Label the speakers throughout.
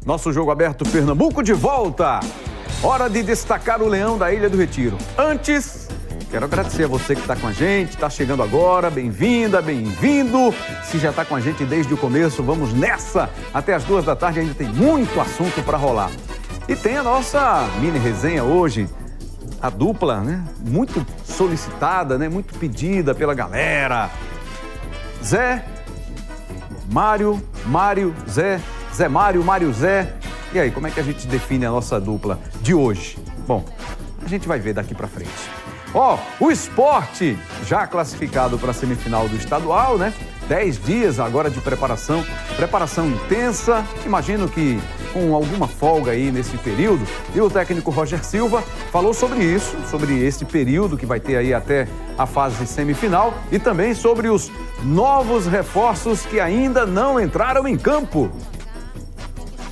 Speaker 1: Nosso Jogo Aberto Pernambuco de volta. Hora de destacar o Leão da Ilha do Retiro. Antes, quero agradecer a você que está com a gente, está chegando agora, bem-vinda, bem-vindo. Se já está com a gente desde o começo, vamos nessa. Até as 2 da tarde ainda tem muito assunto para rolar. E tem a nossa mini resenha hoje, a dupla, né? Muito solicitada, né? Muito pedida pela galera. Zé, Mário, Zé, Mário, Zé. E aí, como é que a gente define a nossa dupla de hoje? Bom, a gente vai ver daqui pra frente. O Sport já classificado para a semifinal do estadual, né? 10 dias agora de preparação intensa, imagino que com alguma folga aí nesse período. E o técnico Roger Silva falou sobre isso, sobre esse período que vai ter aí até a fase semifinal e também sobre os novos reforços que ainda não entraram em campo.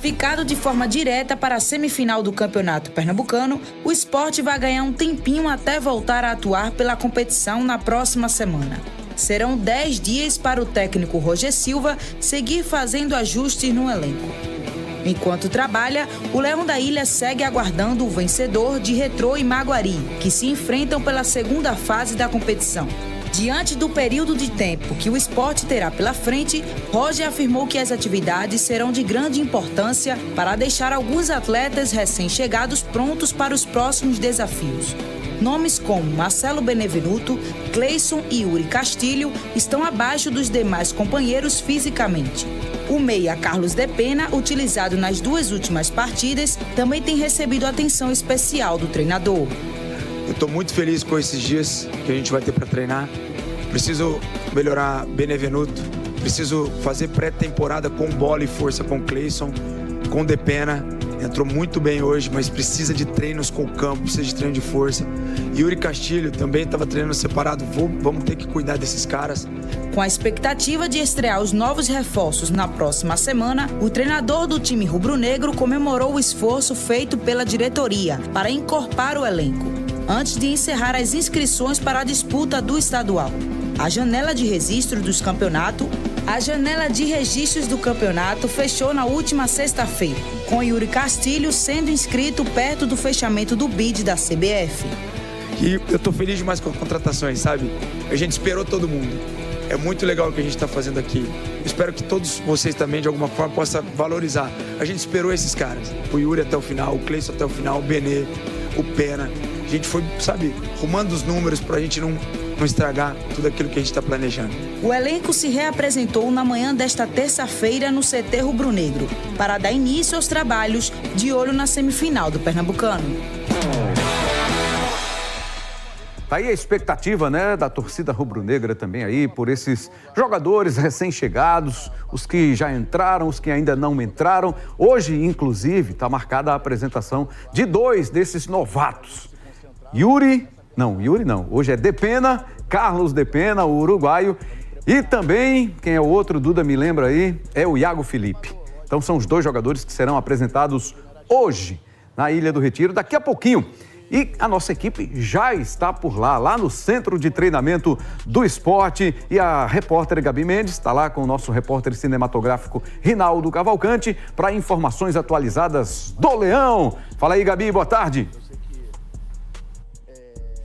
Speaker 2: Ficado de forma direta para a semifinal do Campeonato Pernambucano, o Sport vai ganhar um tempinho até voltar a atuar pela competição na próxima semana. Serão 10 dias para o técnico Roger Silva seguir fazendo ajustes no elenco. Enquanto trabalha, o Leão da Ilha segue aguardando o vencedor de Retrô e Maguari, que se enfrentam pela segunda fase da competição. Diante do período de tempo que o Sport terá pela frente, Roger afirmou que as atividades serão de grande importância para deixar alguns atletas recém-chegados prontos para os próximos desafios. Nomes como Marcelo Benevenuto, Cleison e Yuri Castilho estão abaixo dos demais companheiros fisicamente. O meia Carlos de Pena, utilizado nas 2 últimas partidas, também tem recebido atenção especial do treinador.
Speaker 3: Eu estou muito feliz com esses dias que a gente vai ter para treinar. Preciso melhorar Benevenuto, preciso fazer pré-temporada com bola e força com Cleison, com De Pena. Entrou muito bem hoje, mas precisa de treinos com o campo, precisa de treino de força. Yuri Castilho também estava treinando separado. Vamos ter que cuidar desses caras.
Speaker 2: Com a expectativa de estrear os novos reforços na próxima semana, o treinador do time rubro-negro comemorou o esforço feito pela diretoria para encorpar o elenco, antes de encerrar as inscrições para a disputa do estadual. A janela de registros do campeonato fechou na última sexta-feira, com Yuri Castilho sendo inscrito perto do fechamento do bid da CBF.
Speaker 3: E eu tô feliz demais com as contratações, sabe? A gente esperou todo mundo. É muito legal o que a gente está fazendo aqui. Espero que todos vocês também, de alguma forma, possam valorizar. A gente esperou esses caras. O Yuri até o final, o Cleison até o final, o Benê, o Pena. A gente foi, sabe, arrumando os números pra gente não estragar tudo aquilo que a gente está planejando.
Speaker 2: O elenco se reapresentou na manhã desta terça-feira no CT Rubro-Negro para dar início aos trabalhos de olho na semifinal do Pernambucano.
Speaker 1: Tá aí a expectativa, né, da torcida rubro-negra também aí por esses jogadores recém-chegados, os que já entraram, os que ainda não entraram. Hoje, inclusive, está marcada a apresentação de 2 desses novatos. Yuri não. Hoje é De Pena, Carlos De Pena, o uruguaio. E também, quem é o outro, Duda me lembra aí, é o Iago Felipe. Então são os 2 jogadores que serão apresentados hoje na Ilha do Retiro, daqui a pouquinho. E a nossa equipe já está por lá no centro de treinamento do Sport. E a repórter Gabi Mendes está lá com o nosso repórter cinematográfico Rinaldo Cavalcante para informações atualizadas do Leão. Fala aí, Gabi, boa tarde.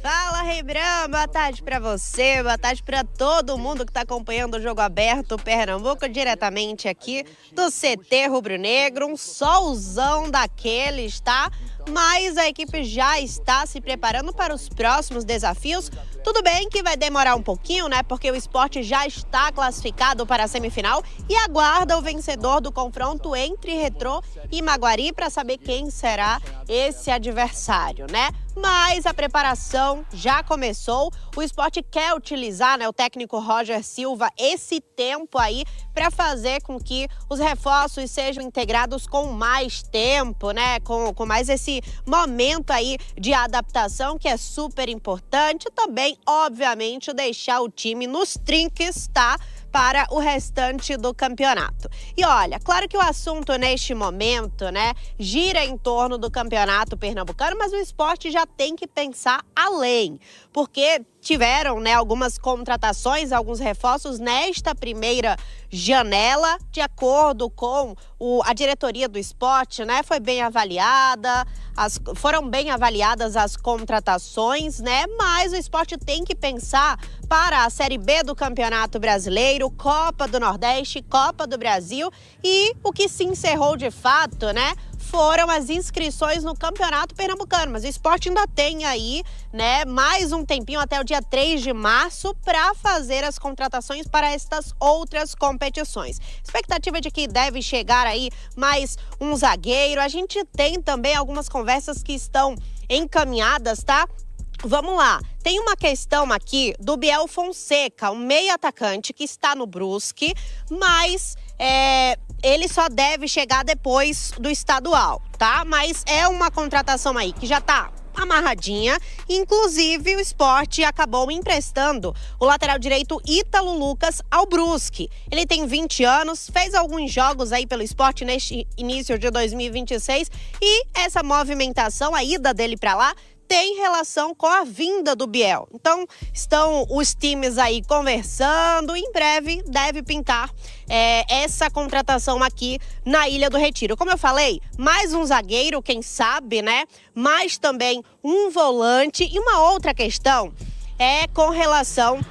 Speaker 4: Fala, Ribrão, boa tarde para você, boa tarde para todo mundo que está acompanhando o Jogo Aberto Pernambuco, diretamente aqui do CT Rubro-Negro, um solzão daqueles, tá? Mas a equipe já está se preparando para os próximos desafios. Tudo bem que vai demorar um pouquinho, né? Porque o Sport já está classificado para a semifinal e aguarda o vencedor do confronto entre Retrô e Maguari para saber quem será esse adversário, né? Mas a preparação já começou. O Sport quer utilizar, né, o técnico Roger Silva, esse tempo aí para fazer com que os reforços sejam integrados com mais tempo, né? Com mais esse momento aí de adaptação, que é super importante. Também, obviamente, deixar o time nos trinques, tá? Para o restante do campeonato. E olha, claro que o assunto neste momento, né, gira em torno do campeonato pernambucano, mas o Sport já tem que pensar além, porque tiveram, né, algumas contratações, alguns reforços nesta primeira janela, de acordo com a diretoria do esporte, né, foram bem avaliadas as contratações, né, mas o esporte tem que pensar para a Série B do Campeonato Brasileiro, Copa do Nordeste, Copa do Brasil, e o que se encerrou de fato, né, foram as inscrições no Campeonato Pernambucano, mas o esporte ainda tem aí, né, mais um tempinho até o dia 3 de março para fazer as contratações para estas outras competições. Expectativa de que deve chegar aí mais um zagueiro. A gente tem também algumas conversas que estão encaminhadas, tá? Vamos lá, tem uma questão aqui do Biel Fonseca, um meio atacante que está no Brusque, mas ele só deve chegar depois do estadual, tá? Mas é uma contratação aí que já tá amarradinha. Inclusive, o esporte acabou emprestando o lateral direito Ítalo Lucas ao Brusque. Ele tem 20 anos, fez alguns jogos aí pelo esporte neste início de 2026 e essa movimentação, a ida dele para lá, tem relação com a vinda do Biel. Então, estão os times aí conversando. Em breve, deve pintar essa contratação aqui na Ilha do Retiro. Como eu falei, mais um zagueiro, quem sabe, né? Mas também um volante. E uma outra questão é com relação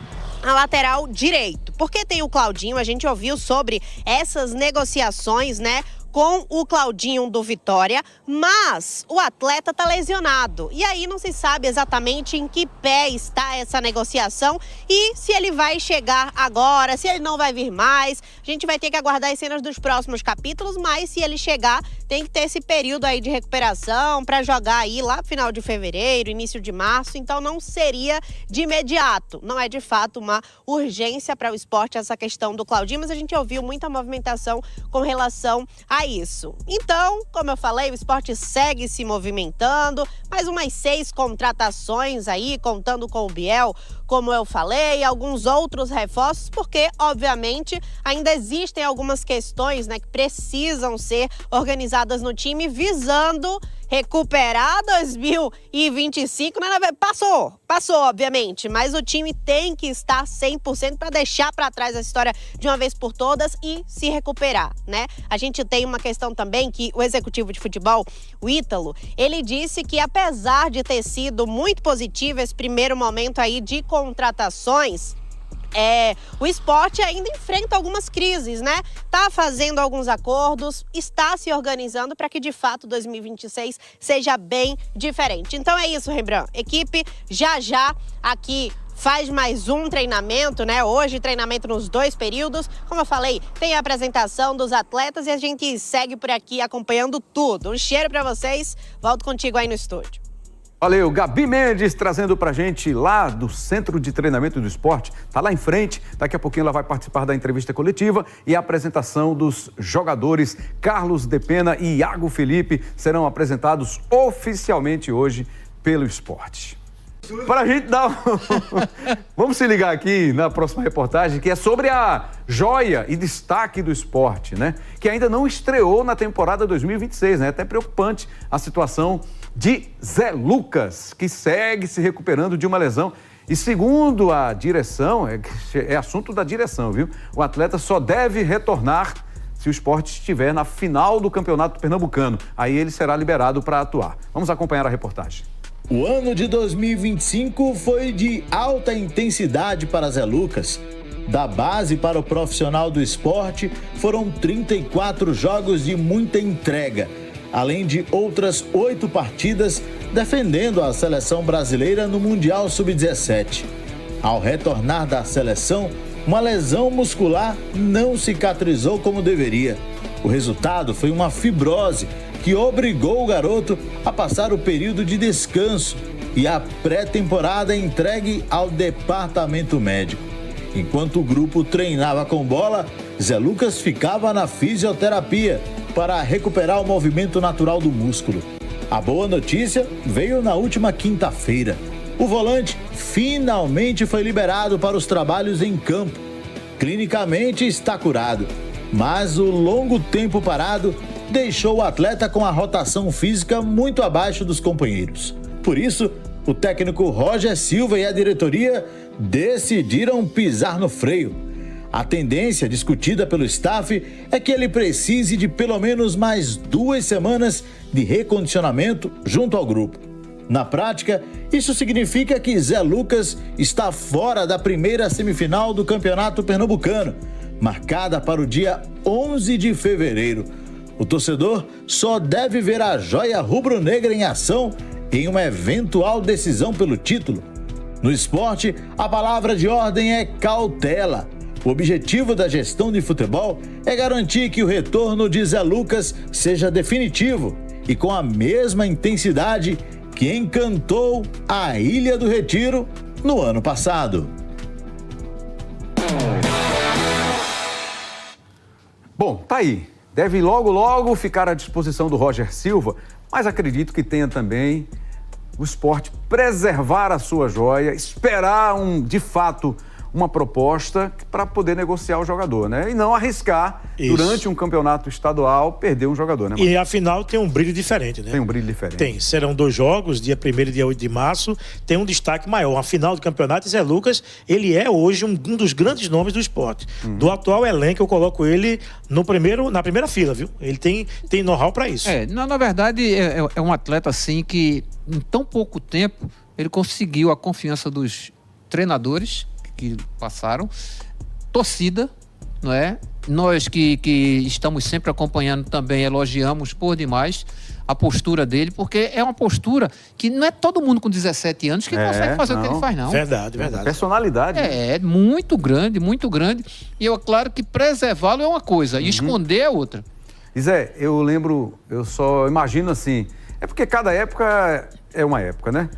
Speaker 4: a lateral direito. Porque tem o Claudinho, a gente ouviu sobre essas negociações, né, com o Claudinho do Vitória, mas o atleta tá lesionado. E aí não se sabe exatamente em que pé está essa negociação e se ele vai chegar agora, se ele não vai vir mais. A gente vai ter que aguardar as cenas dos próximos capítulos, mas se ele chegar, tem que ter esse período aí de recuperação para jogar aí lá final de fevereiro, início de março, então não seria de imediato. Não é de fato uma urgência para o esporte essa questão do Claudinho, mas a gente ouviu muita movimentação com relação a isso. Então, como eu falei, o esporte segue se movimentando, mais umas 6 contratações aí, contando com o Biel, como eu falei, alguns outros reforços, porque, obviamente, ainda existem algumas questões, né, que precisam ser organizadas no time, visando recuperar 2025, né? Passou, obviamente, mas o time tem que estar 100% para deixar para trás a história de uma vez por todas e se recuperar, né? A gente tem uma questão também que o executivo de futebol, o Ítalo, ele disse que apesar de ter sido muito positivo esse primeiro momento aí de contratações, o esporte ainda enfrenta algumas crises, né? Tá fazendo alguns acordos, está se organizando para que de fato 2026 seja bem diferente. Então é isso, Rembrandt. Equipe já aqui faz mais um treinamento, né? Hoje treinamento nos 2 períodos. Como eu falei, tem a apresentação dos atletas e a gente segue por aqui acompanhando tudo. Um cheiro para vocês. Volto contigo aí no estúdio.
Speaker 1: Valeu, Gabi Mendes trazendo pra gente lá do Centro de Treinamento do Esporte. Tá lá em frente, daqui a pouquinho ela vai participar da entrevista coletiva e a apresentação dos jogadores Carlos Depena e Iago Felipe serão apresentados oficialmente hoje pelo esporte. Para a gente dar Vamos se ligar aqui na próxima reportagem, que é sobre a joia e destaque do esporte, né? Que ainda não estreou na temporada 2026, né? É até preocupante a situação de Zé Lucas, que segue se recuperando de uma lesão. E segundo a direção, é assunto da direção, viu? O atleta só deve retornar se o esporte estiver na final do Campeonato Pernambucano. Aí ele será liberado para atuar. Vamos acompanhar a reportagem.
Speaker 5: O ano de 2025 foi de alta intensidade para Zé Lucas. Da base para o profissional do esporte, foram 34 jogos de muita entrega, além de outras 8 partidas defendendo a seleção brasileira no Mundial Sub-17. Ao retornar da seleção, uma lesão muscular não cicatrizou como deveria. O resultado foi uma fibrose que obrigou o garoto a passar o período de descanso e a pré-temporada entregue ao departamento médico. Enquanto o grupo treinava com bola, Zé Lucas ficava na fisioterapia para recuperar o movimento natural do músculo. A boa notícia veio na última quinta-feira. O volante finalmente foi liberado para os trabalhos em campo. Clinicamente está curado, mas o longo tempo parado deixou o atleta com a rotação física muito abaixo dos companheiros. Por isso, o técnico Roger Silva e a diretoria decidiram pisar no freio. A tendência discutida pelo staff é que ele precise de pelo menos mais 2 semanas de recondicionamento junto ao grupo. Na prática, isso significa que Zé Lucas está fora da primeira semifinal do Campeonato Pernambucano, marcada para o dia 11 de fevereiro. O torcedor só deve ver a joia rubro-negra em ação em uma eventual decisão pelo título. No esporte, a palavra de ordem é cautela. O objetivo da gestão de futebol é garantir que o retorno de Zé Lucas seja definitivo e com a mesma intensidade que encantou a Ilha do Retiro no ano passado.
Speaker 1: Bom, tá aí. Deve logo ficar à disposição do Roger Silva, mas acredito que tenha também o Sport preservar a sua joia, esperar de fato uma proposta para poder negociar o jogador, né? E não arriscar durante um campeonato estadual perder um jogador, né?
Speaker 6: E afinal tem um brilho diferente, né?
Speaker 1: Tem um brilho diferente.
Speaker 6: Tem. Serão 2 jogos, dia 1º e dia 8 de março. Tem um destaque maior. A final do campeonato, Zé Lucas, ele é hoje um dos grandes nomes do esporte. Do atual elenco, eu coloco ele na primeira fila, viu? Ele tem know-how para isso.
Speaker 7: Na verdade, é um atleta assim que em tão pouco tempo ele conseguiu a confiança dos treinadores que passaram, torcida, não é? Nós que estamos sempre acompanhando também elogiamos por demais a postura dele, porque é uma postura que não é todo mundo com 17 anos que consegue fazer o que ele faz, não.
Speaker 6: Verdade.
Speaker 1: Personalidade.
Speaker 7: É muito grande, muito grande. E é claro que preservá-lo é uma coisa, e esconder é outra.
Speaker 1: Zé, eu só imagino assim, é porque cada época é uma época, né?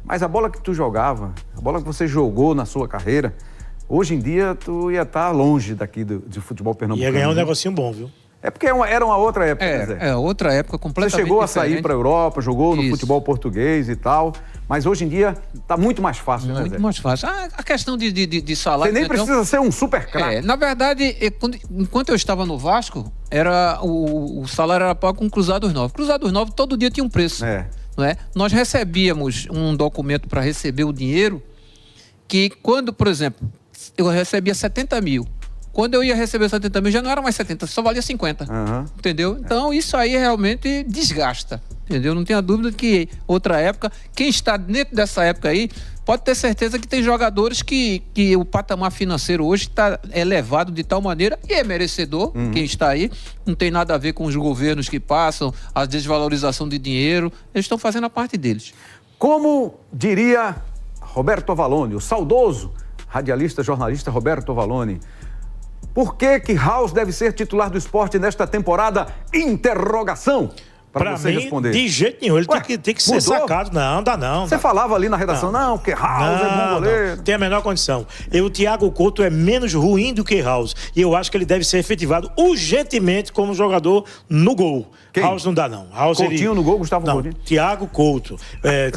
Speaker 1: Mas a bola que tu jogava, a bola que você jogou na sua carreira, hoje em dia tu ia estar longe daqui de futebol pernambucano.
Speaker 6: Ia ganhar um negocinho bom, viu?
Speaker 1: É porque era uma outra época, né, Zé?
Speaker 7: Outra época completamente
Speaker 1: Você chegou
Speaker 7: diferente.
Speaker 1: a sair para a Europa, jogou no futebol português e tal, mas hoje em dia tá muito mais fácil, né, Zé?
Speaker 7: Muito mais fácil. A questão de salário...
Speaker 1: Você nem precisa ser um super craque.
Speaker 7: Na verdade, enquanto eu estava no Vasco, o salário era pago com Cruzados Novos. Cruzados Novos todo dia tinha um preço. Não é? Nós recebíamos um documento para receber o dinheiro que quando, por exemplo, eu recebia 70 mil, quando eu ia receber 70 mil já não era mais 70, só valia 50, entendeu? Então isso aí realmente desgasta, entendeu? Não tenha dúvida que outra época, quem está dentro dessa época aí, pode ter certeza que tem jogadores que o patamar financeiro hoje está elevado de tal maneira, e é merecedor, quem está aí, não tem nada a ver com os governos que passam, a desvalorização de dinheiro, eles estão fazendo a parte deles.
Speaker 1: Como diria Roberto Avalone, o saudoso radialista, jornalista Roberto Avalone, por que House deve ser titular do Sport nesta temporada? Interrogação. Para você
Speaker 6: mim,
Speaker 1: responder.
Speaker 6: De jeito nenhum. Ele tem que ser sacado. Não, dá não.
Speaker 1: Você falava ali na redação, não, porque House é bom goleiro.
Speaker 6: Não. Tem a menor condição. O Thiago Couto é menos ruim do que House. E eu acho que ele deve ser efetivado urgentemente como jogador no gol. Quem? House não dá, não. House,
Speaker 1: Coutinho no gol, Gustavo Coutinho?
Speaker 6: Thiago Couto.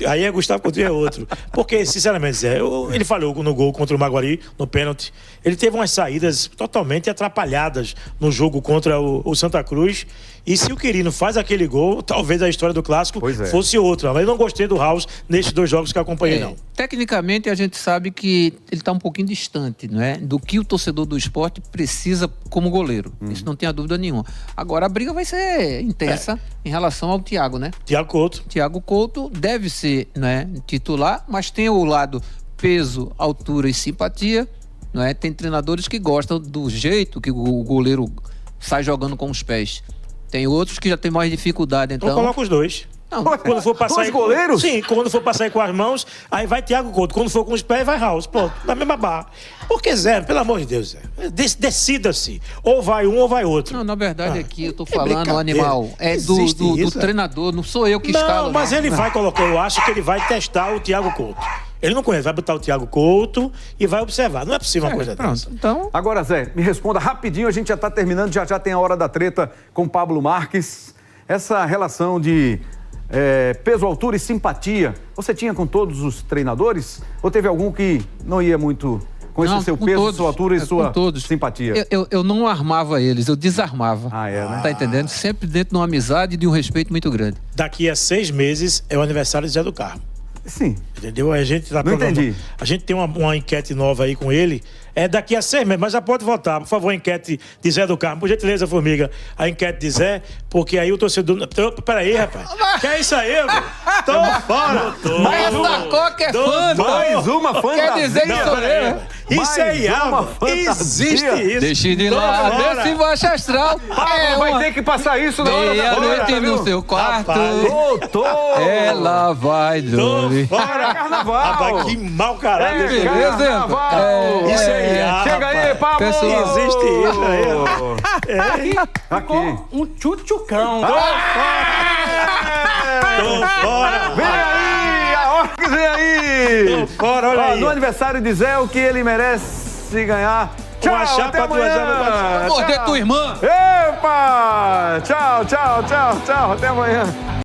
Speaker 6: Aí é Gustavo Coutinho, é outro. Porque, sinceramente, Zé, ele falhou no gol contra o Maguari, no pênalti. Ele teve umas saídas totalmente atrapalhadas no jogo contra o Santa Cruz. E se o Quirino faz aquele gol, talvez a história do clássico fosse outra. Mas eu não gostei do House nesses 2 jogos que eu acompanhei, não.
Speaker 7: Tecnicamente, a gente sabe que ele está um pouquinho distante, não é? Do que o torcedor do esporte precisa como goleiro. Isso não tem a dúvida nenhuma. Agora, a briga vai ser intensa em relação ao Thiago, né?
Speaker 6: Thiago
Speaker 7: Couto deve ser, né, titular, mas tem o lado peso, altura e simpatia, não é? Tem treinadores que gostam do jeito que o goleiro sai jogando com os pés. Tem outros que já tem mais dificuldade, então...
Speaker 6: Eu coloco os 2.
Speaker 7: Não,
Speaker 6: quando for passar
Speaker 1: dois goleiros?
Speaker 6: Sim, quando for passar aí com as mãos, aí vai Thiago Couto. Quando for com os pés, vai House. Pronto, na mesma barra. Porque, Zé, pelo amor de Deus, Zé, decida-se. Ou vai um ou vai outro.
Speaker 7: Não, na verdade aqui eu tô falando, animal, é do treinador, não sou eu que escalo.
Speaker 6: Não, mas ele vai colocar, eu acho que ele vai testar o Thiago Couto. Ele não conhece, vai botar o Thiago Couto e vai observar. Não é possível uma coisa dessa.
Speaker 7: Então...
Speaker 1: Agora, Zé, me responda rapidinho, a gente já está terminando, já tem a hora da treta com Pablo Marques. Essa relação de peso, altura e simpatia, você tinha com todos os treinadores? Ou teve algum que não ia muito com esse seu peso, todos, sua altura e sua simpatia?
Speaker 7: Eu não armava eles, eu desarmava.
Speaker 1: Né?
Speaker 7: Tá entendendo? Sempre dentro de uma amizade e de um respeito muito grande.
Speaker 6: Daqui a 6 meses é o aniversário de Zé do Carmo.
Speaker 1: Sim.
Speaker 6: Entendeu? A gente tá
Speaker 1: Não entendi.
Speaker 6: A gente tem uma enquete nova aí com ele. É daqui a 6 meses, mas já pode votar. Por favor, a enquete de Zé do Carmo. Por gentileza, Formiga. A enquete de Zé, porque aí o torcedor. Peraí, rapaz. Que é isso aí, mano? Tô fora.
Speaker 7: Essa coca é fanta.
Speaker 1: Mais uma fantasia.
Speaker 7: Quer dizer que sou eu?
Speaker 6: Isso é Iaba. Existe isso.
Speaker 7: Deixe de lá, desse baixo astral.
Speaker 1: Vai ter que passar isso na hora da
Speaker 7: meia-noite no seu quarto.
Speaker 1: Doutor!
Speaker 7: Ela vai dormir.
Speaker 1: Fora carnaval!
Speaker 6: Rapaz, que mau caráter.
Speaker 7: Beleza?
Speaker 1: Carnaval!
Speaker 6: Isso aí,
Speaker 1: Chega aí, Pablo!
Speaker 7: Pessoal.
Speaker 6: Existe isso aí.
Speaker 1: Aqui.
Speaker 8: Um tchutchucão.
Speaker 6: Tô fora.
Speaker 1: Vem aí! A hora que vem aí!
Speaker 6: Tô fora, olha aí.
Speaker 1: No aniversário de Zé, o que ele merece ganhar. Tchau,
Speaker 6: Uma chapa
Speaker 1: até amanhã!
Speaker 7: Morder tua irmã.
Speaker 1: Epa! Tchau, tchau, tchau, tchau. Até amanhã.